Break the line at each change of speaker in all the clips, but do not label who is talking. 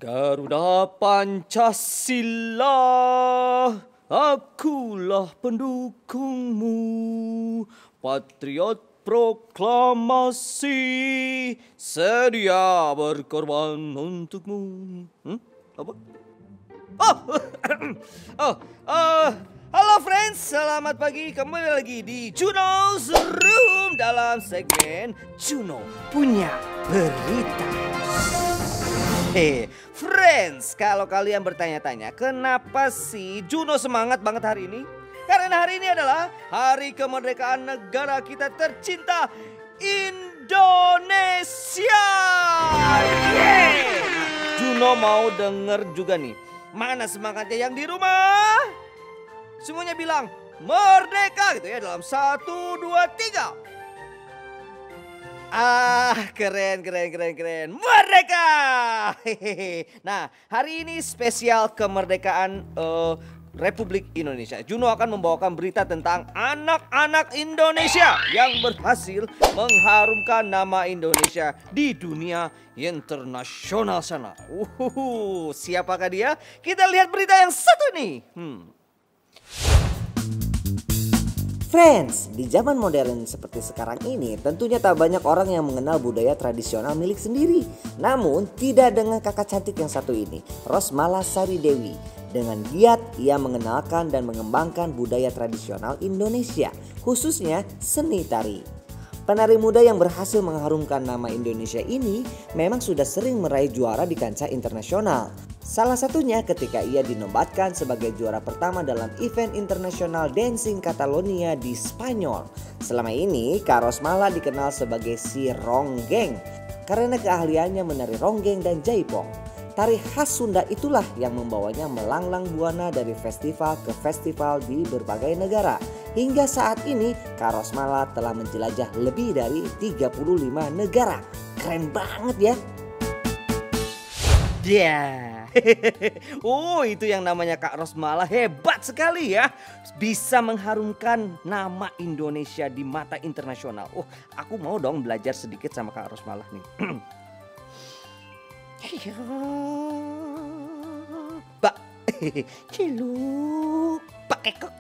Garuda Pancasila, akulah pendukungmu. Patriot proklamasi, sedia berkorban untukmu. Apa? Oh, oh, halo friends, selamat pagi. Kembali lagi di Juno's Room dalam segmen Juno Punya Berita. Friends, kalau kalian bertanya-tanya kenapa sih Juno semangat banget hari ini? Karena hari ini adalah hari kemerdekaan negara kita tercinta, Indonesia. Juno mau denger juga nih, mana semangatnya yang di rumah? Semuanya bilang merdeka gitu ya dalam 1, 2, 3. Keren. Merdeka! Nah, hari ini spesial kemerdekaan Republik Indonesia. Juno akan membawakan berita tentang anak-anak Indonesia yang berhasil mengharumkan nama Indonesia di dunia internasional sana. Siapakah dia? Kita lihat berita yang satu nih.
Friends, di zaman modern seperti sekarang ini tentunya tak banyak orang yang mengenal budaya tradisional milik sendiri. Namun tidak dengan kakak cantik yang satu ini, Rosmala Sari Dewi. Dengan giat ia mengenalkan dan mengembangkan budaya tradisional Indonesia, khususnya seni tari. Penari muda yang berhasil mengharumkan nama Indonesia ini memang sudah sering meraih juara di kancah internasional. Salah satunya ketika ia dinobatkan sebagai juara pertama dalam event internasional Dancing Catalonia di Spanyol. Selama ini, Kak Rosmala dikenal sebagai si ronggeng karena keahliannya menari ronggeng dan jaipong. Tari khas Sunda itulah yang membawanya melanglang buana dari festival ke festival di berbagai negara. Hingga saat ini, Kak Rosmala telah menjelajah lebih dari 35 negara. Keren banget ya.
Itu yang namanya Kak Rosmala, hebat sekali ya. Bisa mengharumkan nama Indonesia di mata internasional. Aku mau dong belajar sedikit sama Kak Rosmala nih. Pak, ciluk, Pak Kekok.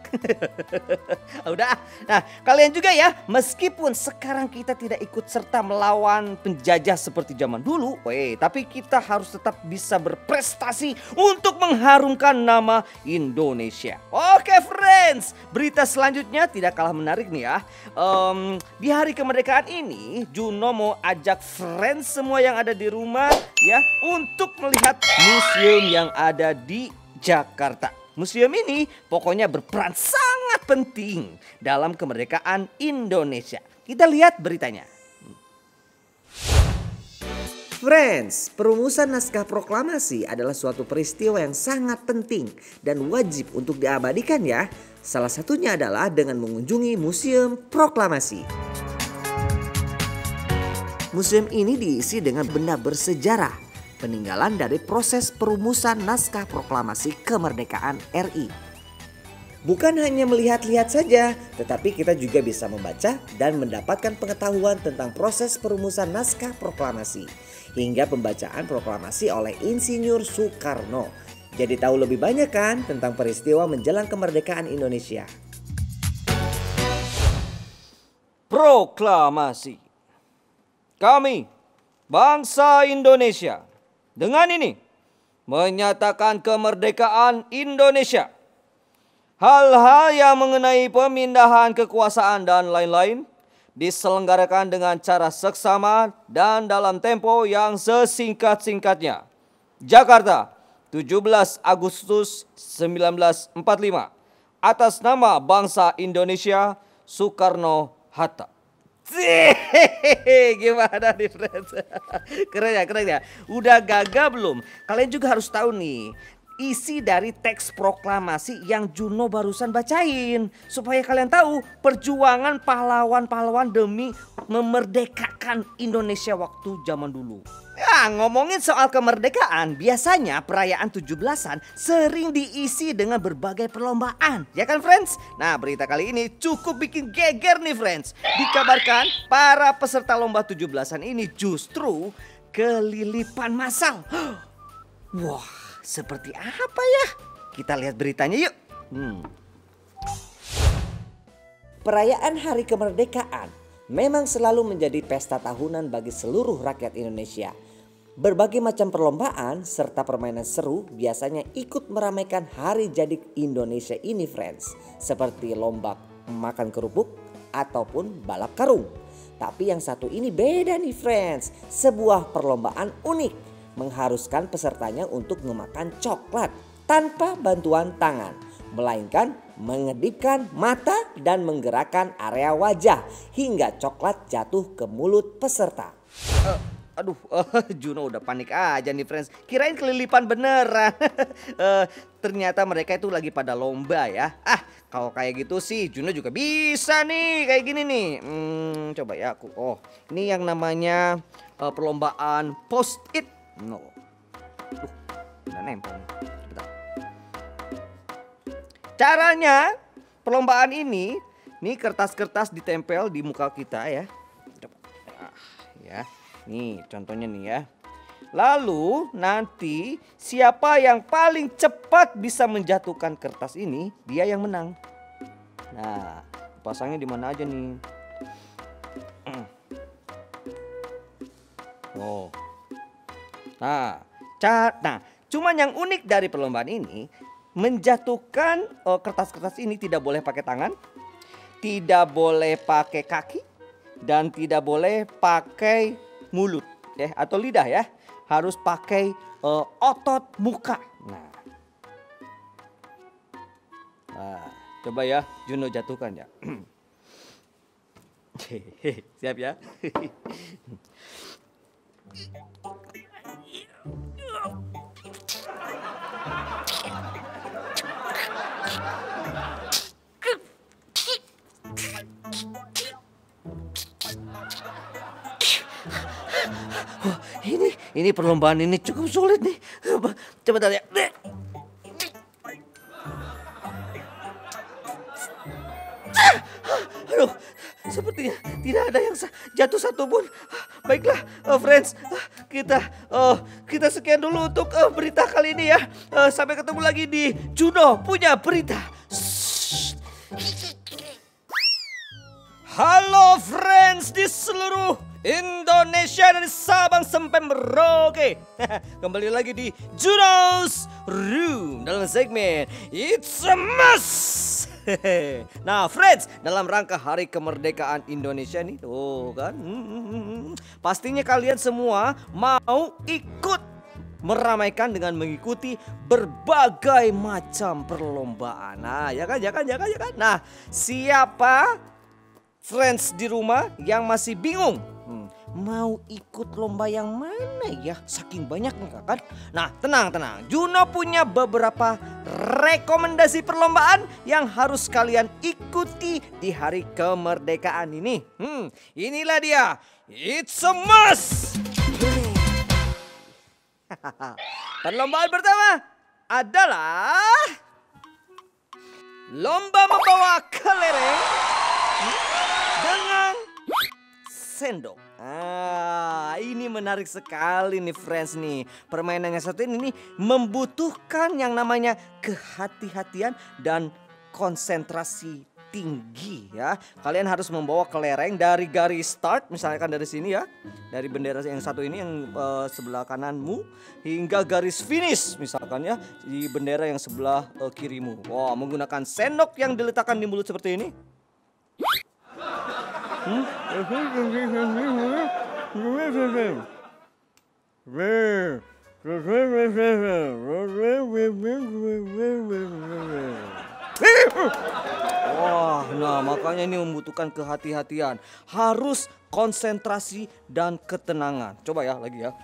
Udah, nah kalian juga ya, meskipun sekarang kita tidak ikut serta melawan penjajah seperti zaman dulu, tapi kita harus tetap bisa berprestasi untuk mengharumkan nama Indonesia. Oke friends, berita selanjutnya tidak kalah menarik nih ya. Di hari kemerdekaan ini, Juno mau ajak friends semua yang ada di rumah ya untuk melihat museum yang ada di Jakarta. Museum ini pokoknya berperan sangat penting dalam kemerdekaan Indonesia. Kita lihat beritanya.
Friends, perumusan naskah proklamasi adalah suatu peristiwa yang sangat penting dan wajib untuk diabadikan ya. Salah satunya adalah dengan mengunjungi Museum Proklamasi. Museum ini diisi dengan benda bersejarah, peninggalan dari proses perumusan naskah proklamasi kemerdekaan RI. Bukan hanya melihat-lihat saja, tetapi kita juga bisa membaca dan mendapatkan pengetahuan tentang proses perumusan naskah proklamasi hingga pembacaan proklamasi oleh Insinyur Soekarno. Jadi tahu lebih banyak kan tentang peristiwa menjelang kemerdekaan Indonesia.
Proklamasi. Kami, bangsa Indonesia, dengan ini menyatakan kemerdekaan Indonesia. Hal-hal yang mengenai pemindahan kekuasaan dan lain-lain diselenggarakan dengan cara seksama dan dalam tempo yang sesingkat-singkatnya. Jakarta, 17 Agustus 1945. Atas nama bangsa Indonesia, Soekarno-Hatta. Gimana nih friends? Keren ya. Udah gagah belum? Kalian juga harus tahu nih isi dari teks proklamasi yang Juno barusan bacain, supaya kalian tahu perjuangan pahlawan-pahlawan demi memerdekakan Indonesia waktu zaman dulu. Ya, ngomongin soal kemerdekaan, biasanya perayaan 17-an sering diisi dengan berbagai perlombaan, ya kan friends? Nah, berita kali ini cukup bikin geger nih friends. Dikabarkan para peserta lomba 17-an ini justru kelilipan massal. Wah, seperti apa ya? Kita lihat beritanya yuk.
Perayaan Hari Kemerdekaan memang selalu menjadi pesta tahunan bagi seluruh rakyat Indonesia. Berbagai macam perlombaan serta permainan seru biasanya ikut meramaikan hari jadi Indonesia ini, friends. Seperti lomba makan kerupuk ataupun balap karung. Tapi yang satu ini beda nih, friends. Sebuah perlombaan unik mengharuskan pesertanya untuk memakan coklat tanpa bantuan tangan, melainkan mengedipkan mata dan menggerakkan area wajah hingga coklat jatuh ke mulut peserta.
Aduh, Juno udah panik aja nih, friends. Kirain kelilipan beneran. Ternyata mereka itu lagi pada lomba ya. Kalau kayak gitu sih Juno juga bisa nih kayak gini nih. Coba ya aku. Oh, ini yang namanya perlombaan post-it. No. Udah nempel nih. Bentar. Caranya perlombaan ini, nih kertas-kertas ditempel di muka kita ya. Coba. Ya. Nih contohnya nih ya. Lalu nanti siapa yang paling cepat bisa menjatuhkan kertas ini, dia yang menang. Nah, pasangnya di mana aja nih? Oh. Nah, cuman yang unik dari perlombaan ini, menjatuhkan kertas-kertas ini tidak boleh pakai tangan, tidak boleh pakai kaki, dan tidak boleh pakai mulut ya atau lidah ya, harus pakai otot muka. Nah, coba ya Juno jatuhkan ya. Siap ya. Ini perlombaan ini cukup sulit nih. Coba tanya. Aduh, sepertinya tidak ada yang jatuh satupun. Baiklah, friends, kita sekian dulu untuk berita kali ini ya. Sampai ketemu lagi di Juno punya berita. Halo friends di seluruh Indonesia dari Sabang sampai Merauke. Kembali lagi di Juno's Room dalam segmen It's a Must. Nah friends, dalam rangka Hari Kemerdekaan Indonesia nih, tuh kan, pastinya kalian semua mau ikut meramaikan dengan mengikuti berbagai macam perlombaan. Nah, ya kan. Nah, siapa friends di rumah yang masih bingung mau ikut lomba yang mana ya, saking banyaknya kan? Nah, tenang. Juno punya beberapa rekomendasi perlombaan yang harus kalian ikuti di Hari Kemerdekaan ini. Inilah dia, It's a Must. Perlombaan pertama adalah lomba membawa kelereng dengan sendok. Ini menarik sekali nih friends nih. Permainan yang satu ini nih membutuhkan yang namanya kehati-hatian dan konsentrasi tinggi ya. Kalian harus membawa kelereng dari garis start, misalkan dari sini ya, dari bendera yang satu ini yang sebelah kananmu, hingga garis finish misalkan ya di bendera yang sebelah kirimu. Wah, menggunakan sendok yang diletakkan di mulut seperti ini. Wah, nah makanya ini membutuhkan kehati-hatian, harus konsentrasi dan ketenangan. Coba ya lagi ya.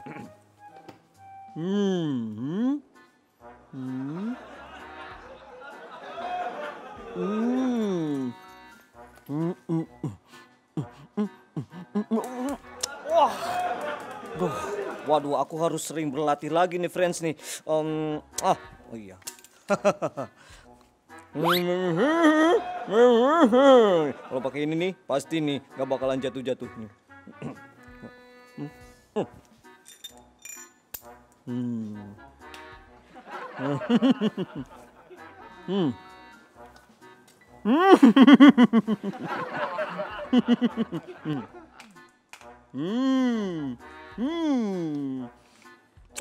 Wah, waduh, aku harus sering berlatih lagi nih friends nih. Oh iya. Kalau pakai ini nih, pasti nih gak bakalan jatuh-jatuh nih. Hmm.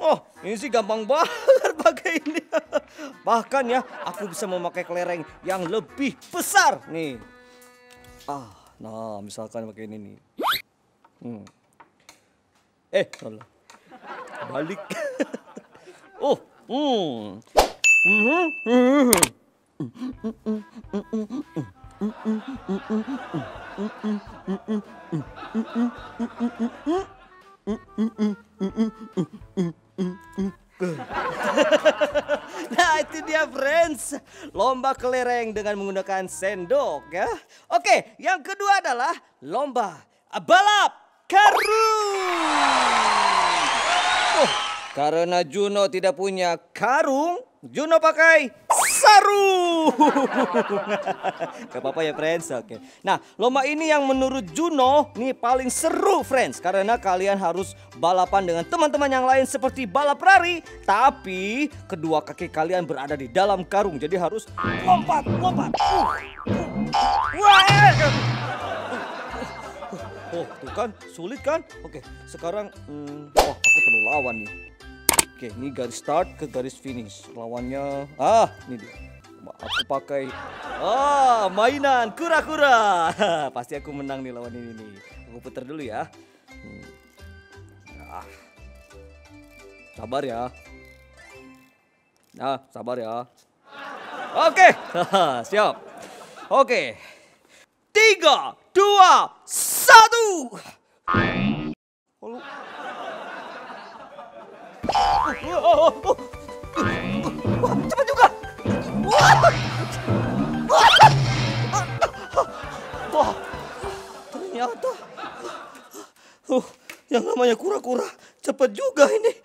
Oh, ini sih gampang banget pakai ini. Bahkan ya, aku bisa memakai kelereng yang lebih besar nih. Nah, misalkan pakai ini nih. Salah. Balik. Oh, Nah itu dia friends, lomba kelereng dengan menggunakan sendok ya. Oke, yang kedua adalah lomba balap karung. Karena Juno tidak punya karung, Juno pakai sarung. Gak apa-apa ya friends, oke. Nah lomba ini yang menurut Juno nih paling seru friends. Karena kalian harus balapan dengan teman-teman yang lain seperti balap lari. Tapi kedua kaki kalian berada di dalam karung. Jadi harus lompat. Tuh kan sulit kan? Oke sekarang aku perlu lawan nih. Oke, ini garis start ke garis finish. Lawannya, ini dia. Aku pakai, mainan kura-kura. Pasti aku menang nih lawan ini nih. Aku putar dulu ya. Sabar ya. Sabar ya. Oke, siap. Oke, 3, 2, 1. Cepat juga. Wah, ternyata yang namanya kura-kura cepat juga ini.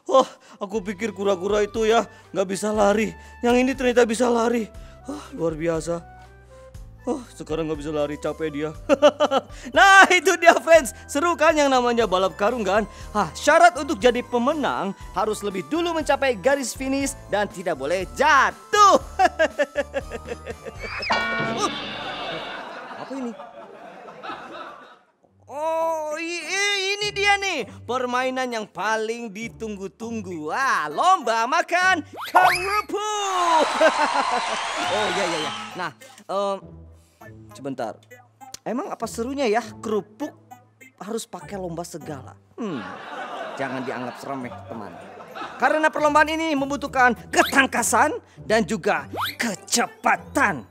Wah, aku pikir kura-kura itu ya nggak bisa lari. Yang ini ternyata bisa lari. Luar biasa. Sekarang nggak bisa lari, capek dia. Nah itu dia friends, seru kan yang namanya balap karung kan? Syarat untuk jadi pemenang harus lebih dulu mencapai garis finish dan tidak boleh jatuh. Apa ini? Ini dia nih permainan yang paling ditunggu-tunggu. Lomba makan kerupuk. Iya. Nah, sebentar. Emang apa serunya ya kerupuk harus pakai lomba segala? Jangan dianggap seremeh teman. Karena perlombaan ini membutuhkan ketangkasan dan juga kecepatan.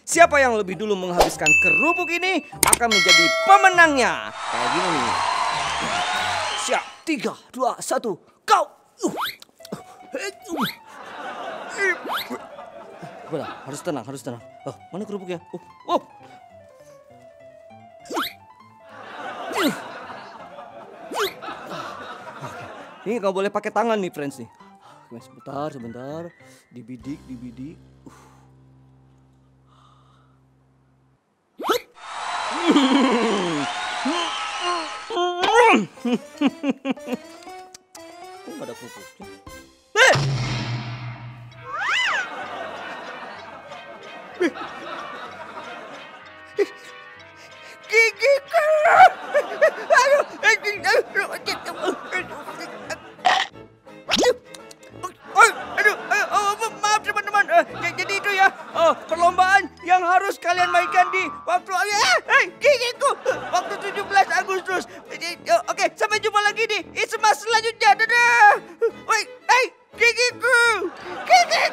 Siapa yang lebih dulu menghabiskan kerupuk ini akan menjadi pemenangnya. Kayak gini nih. Siap, 3, 2, 1, go! Harus tenang. Mana kerupuknya? Ini nggak boleh pakai tangan nih friends nih. Sebentar. Dibidik. Nggak ada kerupuknya. Gigiku. Maaf teman-teman. Jadi itu ya perlombaan yang harus kalian mainkan di waktu gigiku waktu 17 Agustus. Oke, sampai jumpa lagi di Ismas selanjutnya. Dadah. Gigiku. Gigi.